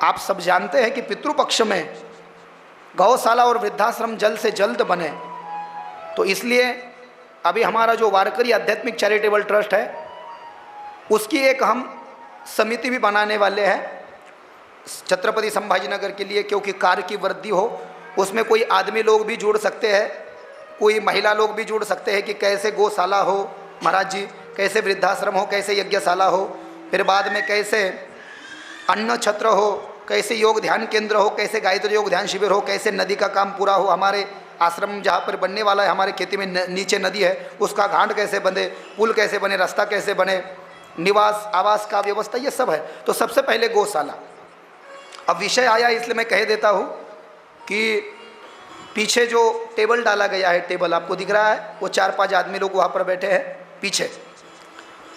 आप सब जानते हैं कि पितृपक्ष में गौशाला और वृद्धाश्रम जल्द से जल्द बने, तो इसलिए अभी हमारा जो वारकरी आध्यात्मिक चैरिटेबल ट्रस्ट है उसकी एक हम समिति भी बनाने वाले हैं छत्रपति संभाजीनगर के लिए, क्योंकि कार्य की वृद्धि हो। उसमें कोई आदमी लोग भी जुड़ सकते हैं, कोई महिला लोग भी जुड़ सकते हैं कि कैसे गौशाला हो महाराज जी, कैसे वृद्धाश्रम हो, कैसे यज्ञशाला हो, फिर बाद में कैसे अन्न छत्र हो, कैसे योग ध्यान केंद्र हो, कैसे गायत्री योग ध्यान शिविर हो, कैसे नदी का काम पूरा हो। हमारे आश्रम जहाँ पर बनने वाला है, हमारे खेती में नीचे नदी है, उसका घाट कैसे बने, पुल कैसे बने, रास्ता कैसे बने, निवास आवास का व्यवस्था, ये सब है। तो सबसे पहले गौशाला। अब विषय आया इसलिए मैं कह देता हूँ कि पीछे जो टेबल डाला गया है, टेबल आपको दिख रहा है, वो 4-5 आदमी लोग वहाँ पर बैठे हैं पीछे।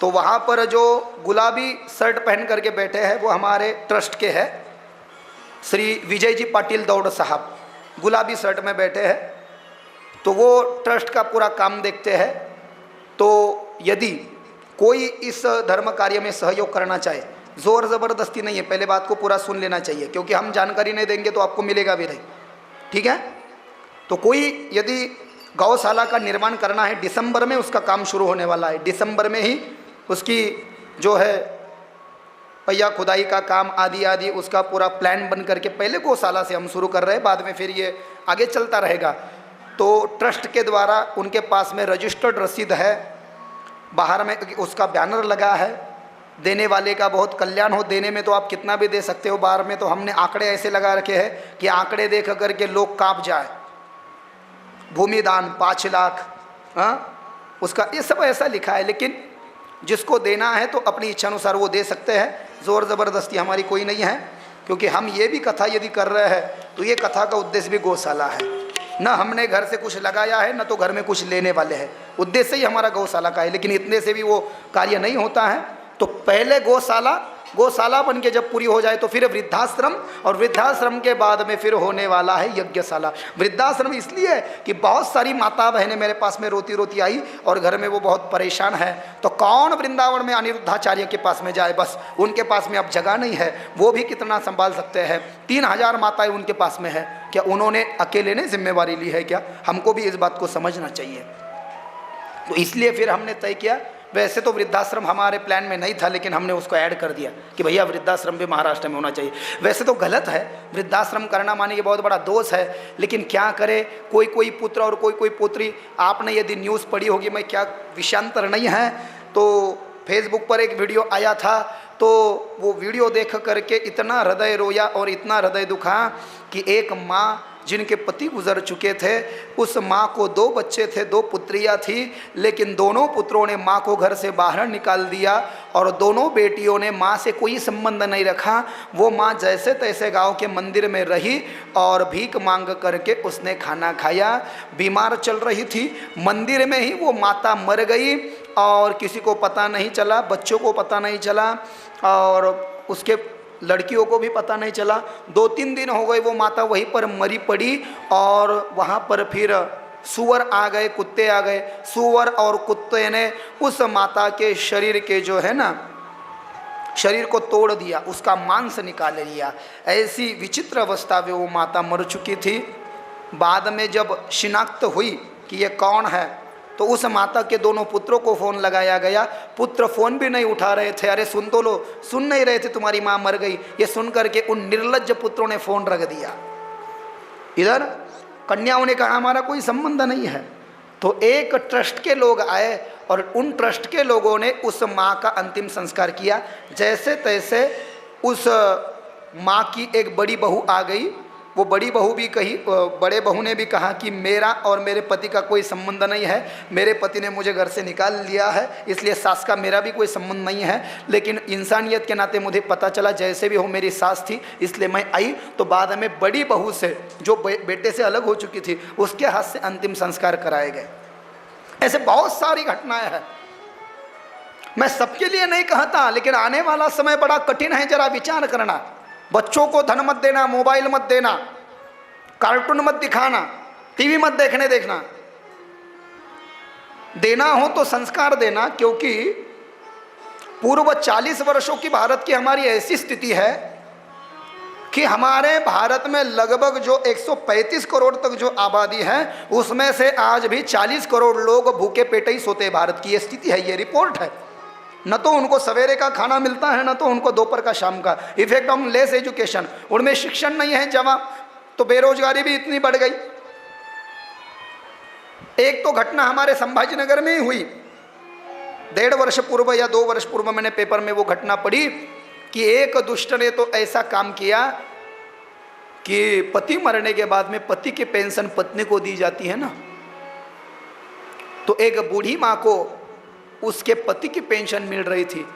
तो वहाँ पर जो गुलाबी शर्ट पहन करके बैठे हैं वो हमारे ट्रस्ट के हैं, श्री विजय जी पाटिल दौड़ साहब गुलाबी शर्ट में बैठे हैं। तो वो ट्रस्ट का पूरा काम देखते हैं। तो यदि कोई इस धर्म कार्य में सहयोग करना चाहे, जोर ज़बरदस्ती नहीं है, पहले बात को पूरा सुन लेना चाहिए, क्योंकि हम जानकारी नहीं देंगे तो आपको मिलेगा भी नहीं, ठीक है। तो कोई यदि गौशाला का निर्माण करना है, दिसंबर में उसका काम शुरू होने वाला है, दिसंबर में ही उसकी जो है पहिया खुदाई का काम आदि आदि उसका पूरा प्लान बन करके पहले गौशाला से हम शुरू कर रहे हैं, बाद में फिर ये आगे चलता रहेगा। तो ट्रस्ट के द्वारा उनके पास में रजिस्टर्ड रसीद है, बाहर में उसका बैनर लगा है, देने वाले का बहुत कल्याण हो। देने में तो आप कितना भी दे सकते हो, बाहर में तो हमने आंकड़े ऐसे लगा रखे हैं कि आंकड़े देख करके लोग कांप जाए। भूमि दान 5 लाख, हाँ, उसका ये सब ऐसा लिखा है। लेकिन जिसको देना है तो अपनी इच्छा अनुसार वो दे सकते हैं, ज़ोर ज़बरदस्ती हमारी कोई नहीं है। क्योंकि हम ये भी कथा यदि कर रहे हैं तो ये कथा का उद्देश्य भी गौशाला है, न हमने घर से कुछ लगाया है न तो घर में कुछ लेने वाले हैं, उद्देश्य ही हमारा गौशाला का है। लेकिन इतने से भी वो कार्य नहीं होता है। तो पहले गौशाला बन के जब पूरी हो जाए तो फिर वृद्धाश्रम, और वृद्धाश्रम के बाद में फिर होने वाला है यज्ञशाला। वृद्धाश्रम इसलिए कि बहुत सारी माता बहनें मेरे पास में रोती रोती आई और घर में वो बहुत परेशान है। तो कौन वृंदावन में अनिरुद्धाचार्य के पास में जाए, बस उनके पास में अब जगह नहीं है, वो भी कितना संभाल सकते हैं। 3000 माताएं उनके पास में है, क्या उन्होंने अकेले ने जिम्मेवारी ली है क्या? हमको भी इस बात को समझना चाहिए। तो इसलिए फिर हमने तय किया, वैसे तो वृद्धाश्रम हमारे प्लान में नहीं था, लेकिन हमने उसको ऐड कर दिया कि भैया वृद्धाश्रम भी महाराष्ट्र में होना चाहिए। वैसे तो गलत है, वृद्धाश्रम करना माने कि बहुत बड़ा दोष है, लेकिन क्या करे, कोई कोई पुत्र और कोई कोई पुत्री। आपने यदि न्यूज़ पढ़ी होगी, मैं क्या विषयांतर नहीं है, तो फेसबुक पर एक वीडियो आया था, तो वो वीडियो देख करके इतना हृदय रोया और इतना हृदय दुखा कि एक माँ जिनके पति गुजर चुके थे, उस माँ को 2 बच्चे थे, 2 पुत्रियाँ थी, लेकिन दोनों पुत्रों ने माँ को घर से बाहर निकाल दिया और दोनों बेटियों ने माँ से कोई संबंध नहीं रखा। वो माँ जैसे तैसे गांव के मंदिर में रही और भीख मांग करके उसने खाना खाया। बीमार चल रही थी, मंदिर में ही वो माता मर गई और किसी को पता नहीं चला, बच्चों को पता नहीं चला और उसके लड़कियों को भी पता नहीं चला। 2-3 दिन हो गए वो माता वहीं पर मरी पड़ी और वहाँ पर फिर सूअर आ गए, कुत्ते आ गए। सूअर और कुत्ते ने उस माता के शरीर के जो है ना, शरीर को तोड़ दिया, उसका मांस निकाल लिया। ऐसी विचित्र अवस्था में वो माता मर चुकी थी। बाद में जब शिनाख्त हुई कि ये कौन है, तो उस माता के दोनों पुत्रों को फ़ोन लगाया गया। पुत्र फ़ोन भी नहीं उठा रहे थे। अरे सुन तो लो, सुन नहीं रहे थे, तुम्हारी माँ मर गई। ये सुन करके उन निर्लज्ज पुत्रों ने फ़ोन रख दिया। इधर कन्याओं ने कहा हमारा कोई संबंध नहीं है। तो एक ट्रस्ट के लोग आए और उन ट्रस्ट के लोगों ने उस माँ का अंतिम संस्कार किया। जैसे तैसे उस माँ की एक बड़ी बहू आ गई। वो बड़ी बहू भी कही, बड़े बहू ने भी कहा कि मेरा और मेरे पति का कोई संबंध नहीं है, मेरे पति ने मुझे घर से निकाल लिया है, इसलिए सास का मेरा भी कोई संबंध नहीं है। लेकिन इंसानियत के नाते मुझे पता चला जैसे भी हो मेरी सास थी, इसलिए मैं आई। तो बाद में बड़ी बहू से, जो बेटे से अलग हो चुकी थी, उसके हाथ से अंतिम संस्कार कराए गए। ऐसे बहुत सारी घटनाएं हैं। मैं सबके लिए नहीं कहता, लेकिन आने वाला समय बड़ा कठिन है, जरा विचार करना। बच्चों को धन मत देना, मोबाइल मत देना, कार्टून मत दिखाना, टीवी मत देखना। देना हो तो संस्कार देना, क्योंकि पूर्व 40 वर्षों की भारत की हमारी ऐसी स्थिति है कि हमारे भारत में लगभग जो 135 करोड़ तक जो आबादी है उसमें से आज भी 40 करोड़ लोग भूखे पेटे ही सोते हैं। भारत की ये स्थिति है, ये रिपोर्ट है। न तो उनको सवेरे का खाना मिलता है, न तो उनको दोपहर का शाम का। इफेक्ट ऑन लेस एजुकेशन, उनमें शिक्षण नहीं है जवां, तो बेरोजगारी भी इतनी बढ़ गई। एक तो घटना हमारे संभाजीनगर में ही हुई, 1.5 वर्ष पूर्व या 2 वर्ष पूर्व मैंने पेपर में वो घटना पढ़ी कि एक दुष्ट ने तो ऐसा काम किया कि पति मरने के बाद में पति की पेंशन पत्नी को दी जाती है ना, तो एक बूढ़ी माँ को उसके पति की पेंशन मिल रही थी,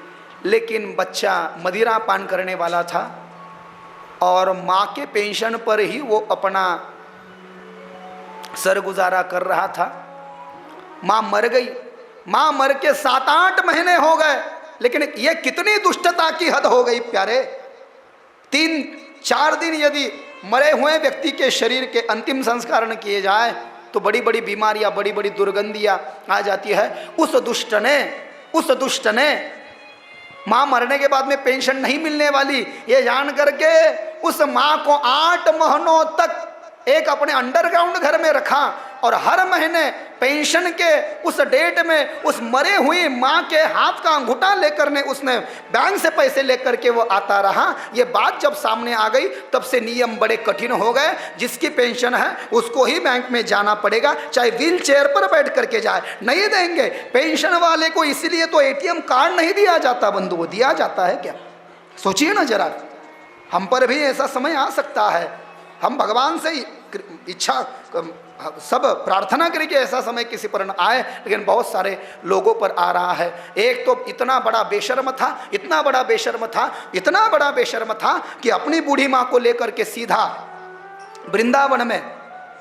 लेकिन बच्चा मदिरा पान करने वाला था और माँ के पेंशन पर ही वो अपना सरगुजारा कर रहा था। माँ मर गई, माँ मर के 7-8 महीने हो गए, लेकिन ये कितनी दुष्टता की हद हो गई प्यारे। 3-4 दिन यदि मरे हुए व्यक्ति के शरीर के अंतिम संस्कार न किए जाए तो बड़ी बड़ी बीमारियां, बड़ी बड़ी दुर्गंधियां आ जाती है। उस दुष्ट ने माँ मरने के बाद में पेंशन नहीं मिलने वाली ये जान करके उस माँ को 8 महीनों तक एक अपने अंडरग्राउंड घर में रखा और हर महीने पेंशन के उस डेट में उस मरे हुई माँ के हाथ का अंगूठा लेकर ने उसने बैंक से पैसे लेकर के वो आता रहा। ये बात जब सामने आ गई तब से नियम बड़े कठिन हो गए, जिसकी पेंशन है उसको ही बैंक में जाना पड़ेगा, चाहे व्हील चेयर पर बैठ करके जाए, नहीं देंगे। पेंशन वाले को इसलिए तो एटीएम कार्ड नहीं दिया जाता बंधु, दिया जाता है क्या? सोचिए ना जरा, हम पर भी ऐसा समय आ सकता है। हम भगवान से इच्छा सब प्रार्थना करें कि ऐसा समय किसी पर न आए, लेकिन बहुत सारे लोगों पर आ रहा है। एक तो इतना बड़ा बेशर्म था, इतना बड़ा बेशर्म था कि अपनी बूढ़ी माँ को लेकर के सीधा वृंदावन में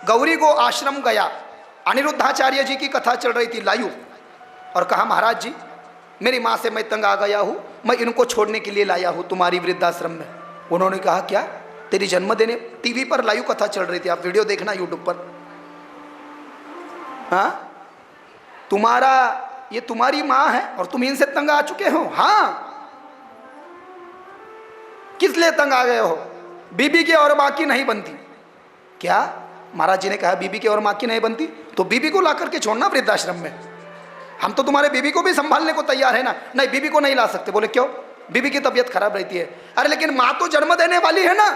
गौरी गो आश्रम गया। अनिरुद्धाचार्य जी की कथा चल रही थी लाइव, और कहा महाराज जी मेरी माँ से मैं तंग आ गया हूँ, मैं इनको छोड़ने के लिए लाया हूँ तुम्हारी वृद्धाश्रम में। उन्होंने कहा क्या तेरी जन्म देने? टीवी पर लाइव कथा चल रही थी, आप वीडियो देखना यूट्यूब पर। हाँ, ये तुम्हारी माँ है और तुम इनसे तंग आ चुके हो? हाँ, किस लिए तंग आ गए हो? बीबी की और माँ की नहीं बनती क्या? महाराज जी ने कहा बीबी की और माँ की नहीं बनती तो बीबी को ला करके छोड़ना वृद्धाश्रम में। हम तो तुम्हारे बीबी को भी संभालने को तैयार है ना। नहीं, बीबी को नहीं ला सकते। बोले क्यों? बीबी की तबीयत खराब रहती है। अरे लेकिन माँ तो जन्म देने वाली है ना।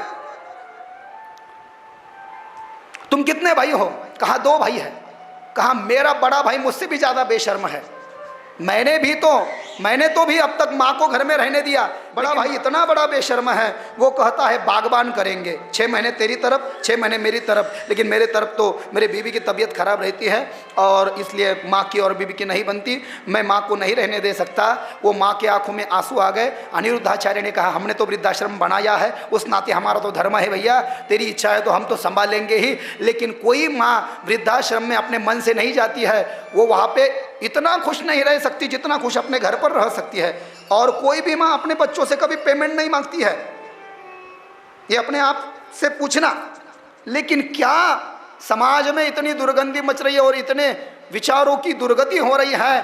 तुम कितने भाई हो? कहा 2 भाई है। कहा मेरा बड़ा भाई मुझसे भी ज्यादा बेशर्म है, मैंने तो भी अब तक माँ को घर में रहने दिया। बड़ा भाई इतना बड़ा बेशर्म है, वो कहता है बागबान करेंगे, 6 महीने तेरी तरफ 6 महीने मेरी तरफ, लेकिन मेरे तरफ तो मेरे बीवी की तबीयत खराब रहती है और इसलिए माँ की और बीवी की नहीं बनती, मैं माँ को नहीं रहने दे सकता। वो माँ के आंखों में आंसू आ गए। अनिरुद्धाचार्य ने कहा हमने तो वृद्धाश्रम बनाया है, उस नाते हमारा तो धर्म है भैया, तेरी इच्छा है तो हम तो संभालेंगे ही, लेकिन कोई माँ वृद्धाश्रम में अपने मन से नहीं जाती है। वो वहाँ पे इतना खुश नहीं रह सकती जितना खुश अपने घर पर रह सकती है। और कोई भी माँ अपने बच्चों से कभी पेमेंट नहीं मांगती है, ये अपने आप से पूछना। लेकिन क्या समाज में इतनी दुर्गंधी मच रही है और इतने विचारों की दुर्गति हो रही है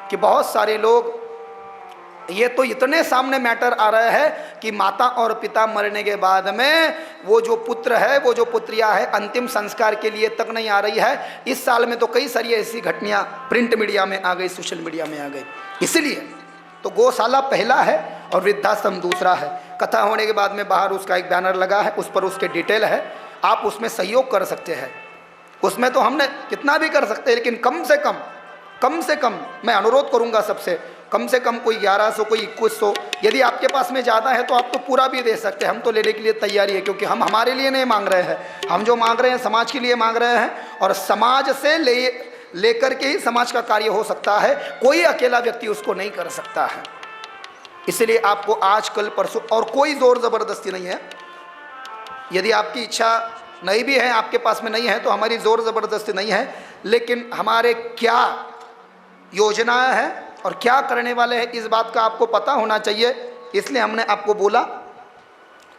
कि बहुत सारे लोग, ये तो इतने सामने मैटर आ रहा है कि माता और पिता मरने के बाद में वो जो पुत्र है, वो जो पुत्रिया है, अंतिम संस्कार के लिए तक नहीं आ रही है। इस साल में तो कई सारी ऐसी घटनाएं प्रिंट मीडिया में आ गई, सोशल मीडिया में आ गई। इसलिए तो गौशाला पहला है और वृद्धाश्रम दूसरा है। कथा होने के बाद में बाहर उसका एक बैनर लगा है, उस पर उसके डिटेल है, आप उसमें सहयोग कर सकते हैं। उसमें तो हमने कितना भी कर सकते हैं, लेकिन कम से कम मैं अनुरोध करूंगा सबसे, कम से कम कोई 1100 कोई 2100, यदि आपके पास में ज़्यादा है तो आप तो पूरा भी दे सकते हैं। हम तो लेने के लिए तैयारी है, क्योंकि हम हमारे लिए नहीं मांग रहे हैं, हम जो मांग रहे हैं समाज के लिए मांग रहे हैं, और समाज से लेकर के ही समाज का कार्य हो सकता है। कोई अकेला व्यक्ति उसको नहीं कर सकता है। इसलिए आपको आज कल परसों, और कोई जोर ज़बरदस्ती नहीं है, यदि आपकी इच्छा नहीं भी है, आपके पास में नहीं है, तो हमारी जोर ज़बरदस्ती नहीं है, लेकिन हमारे क्या योजनाएं हैं और क्या करने वाले हैं इस बात का आपको पता होना चाहिए। इसलिए हमने आपको बोला,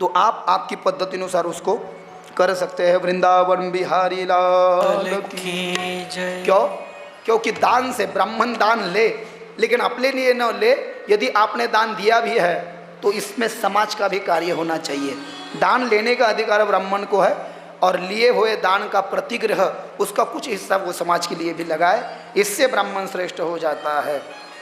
तो आप आपकी पद्धति अनुसार उसको कर सकते हैं। वृंदावन बिहारी लाल की जय। क्यों? क्योंकि दान से, ब्राह्मण दान ले लेकिन अपने लिए न ले। यदि आपने दान दिया भी है तो इसमें समाज का भी कार्य होना चाहिए। दान लेने का अधिकार ब्राह्मण को है और लिए हुए दान का प्रतिग्रह उसका कुछ हिस्सा वो समाज के लिए भी लगाए, इससे ब्राह्मण श्रेष्ठ हो जाता है।